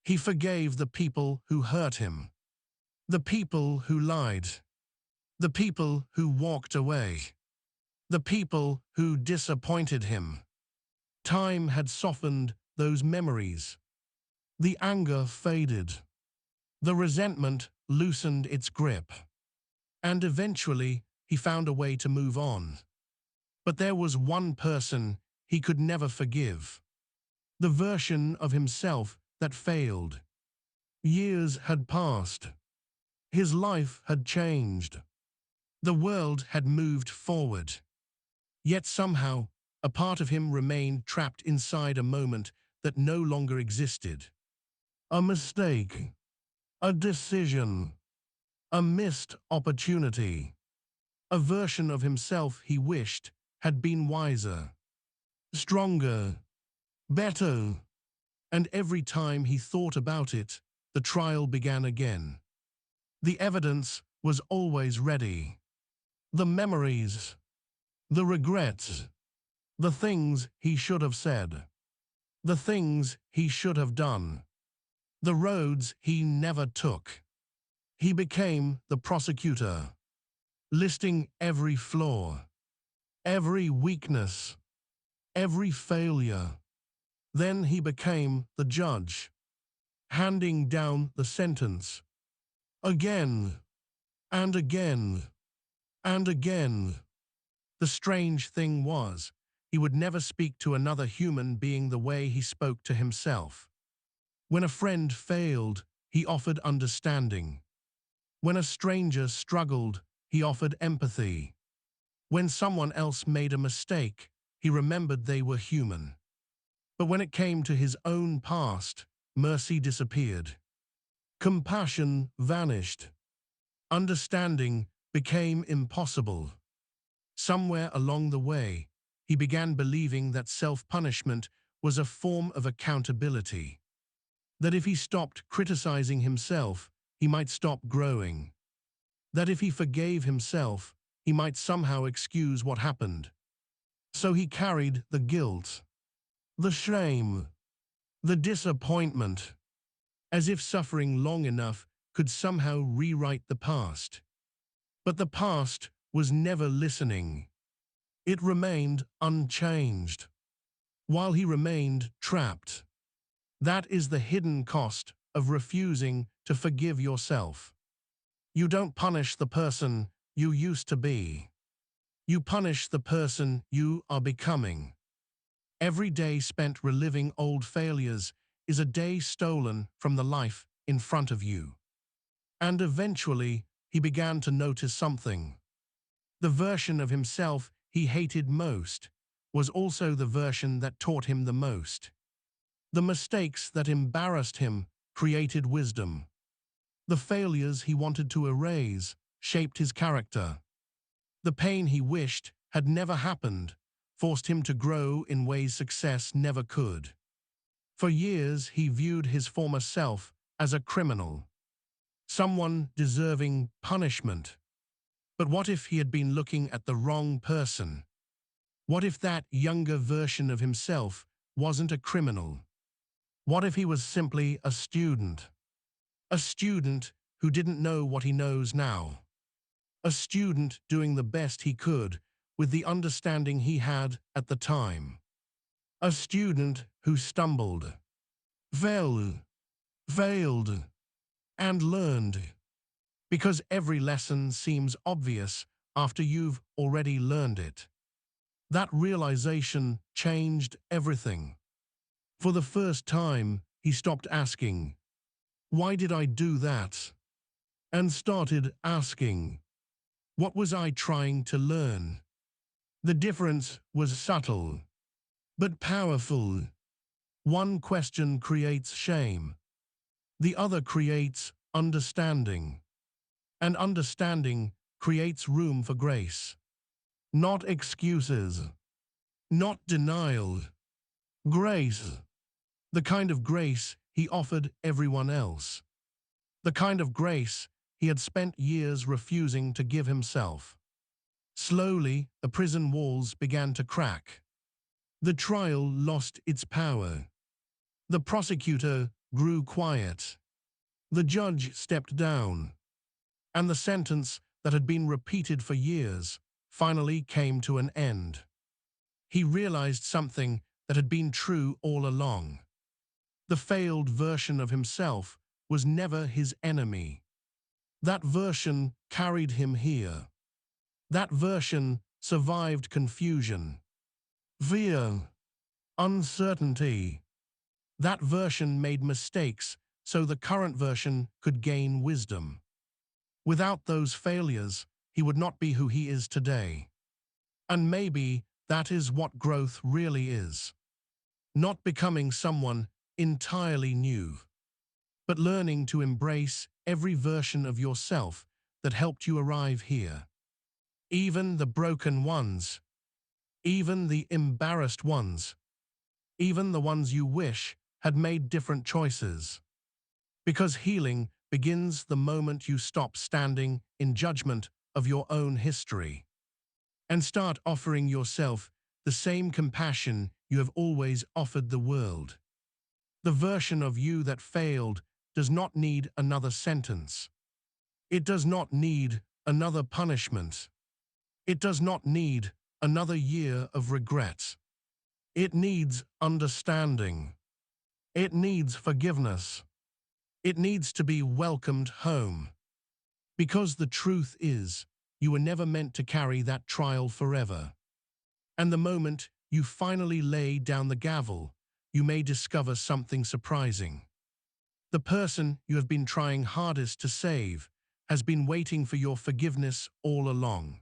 He forgave the people who hurt him, the people who lied, the people who walked away, the people who disappointed him. Time had softened those memories. The anger faded. The resentment loosened its grip. And eventually, he found a way to move on. But there was one person he could never forgive. The version of himself that failed. Years had passed. His life had changed. The world had moved forward. Yet somehow, a part of him remained trapped inside a moment that no longer existed. A mistake. A decision. A missed opportunity. A version of himself he wished had been wiser, stronger, better. And every time he thought about it, the trial began again. The evidence was always ready. The memories, the regrets, the things he should have said, the things he should have done, the roads he never took. He became the prosecutor, listing every flaw, every weakness, every failure. Then he became the judge, handing down the sentence. Again, and again, and again. The strange thing was, he would never speak to another human being the way he spoke to himself. When a friend failed, he offered understanding. When a stranger struggled, he offered empathy. When someone else made a mistake, he remembered they were human. But when it came to his own past, mercy disappeared. Compassion vanished. Understanding became impossible. Somewhere along the way, he began believing that self-punishment was a form of accountability. That if he stopped criticizing himself, he might stop growing. That if he forgave himself, he might somehow excuse what happened. So he carried the guilt, the shame, the disappointment, as if suffering long enough could somehow rewrite the past. But the past was never listening. It remained unchanged, while he remained trapped. That is the hidden cost of refusing to forgive yourself. You don't punish the person you used to be. You punish the person you are becoming. Every day spent reliving old failures is a day stolen from the life in front of you. And eventually, he began to notice something. The version of himself he hated most was also the version that taught him the most. The mistakes that embarrassed him created wisdom. The failures he wanted to erase shaped his character. The pain he wished had never happened forced him to grow in ways success never could. For years, he viewed his former self as a criminal, someone deserving punishment. But what if he had been looking at the wrong person? What if that younger version of himself wasn't a criminal? What if he was simply a student? A student who didn't know what he knows now. A student doing the best he could with the understanding he had at the time. A student who stumbled, fell, failed, and learned. Because every lesson seems obvious after you've already learned it. That realization changed everything. For the first time, he stopped asking, "Why did I do that?" and started asking, "What was I trying to learn?" The difference was subtle, but powerful. One question creates shame. The other creates understanding. And understanding creates room for grace. Not excuses. Not denial. Grace. The kind of grace he offered everyone else. The kind of grace he had spent years refusing to give himself. Slowly, the prison walls began to crack. The trial lost its power. The prosecutor grew quiet. The judge stepped down, and the sentence that had been repeated for years finally came to an end. He realized something that had been true all along. The failed version of himself was never his enemy. That version carried him here. That version survived confusion, fear, uncertainty. That version made mistakes so the current version could gain wisdom. Without those failures, he would not be who he is today. And maybe that is what growth really is. Not becoming someone entirely new, but learning to embrace every version of yourself that helped you arrive here. Even the broken ones, even the embarrassed ones, even the ones you wish had made different choices. Because healing begins the moment you stop standing in judgment of your own history and start offering yourself the same compassion you have always offered the world. The version of you that failed does not need another sentence. It does not need another punishment. It does not need another year of regret. It needs understanding. It needs forgiveness. It needs to be welcomed home. Because the truth is, you were never meant to carry that trial forever. And the moment you finally lay down the gavel, you may discover something surprising. The person you have been trying hardest to save has been waiting for your forgiveness all along.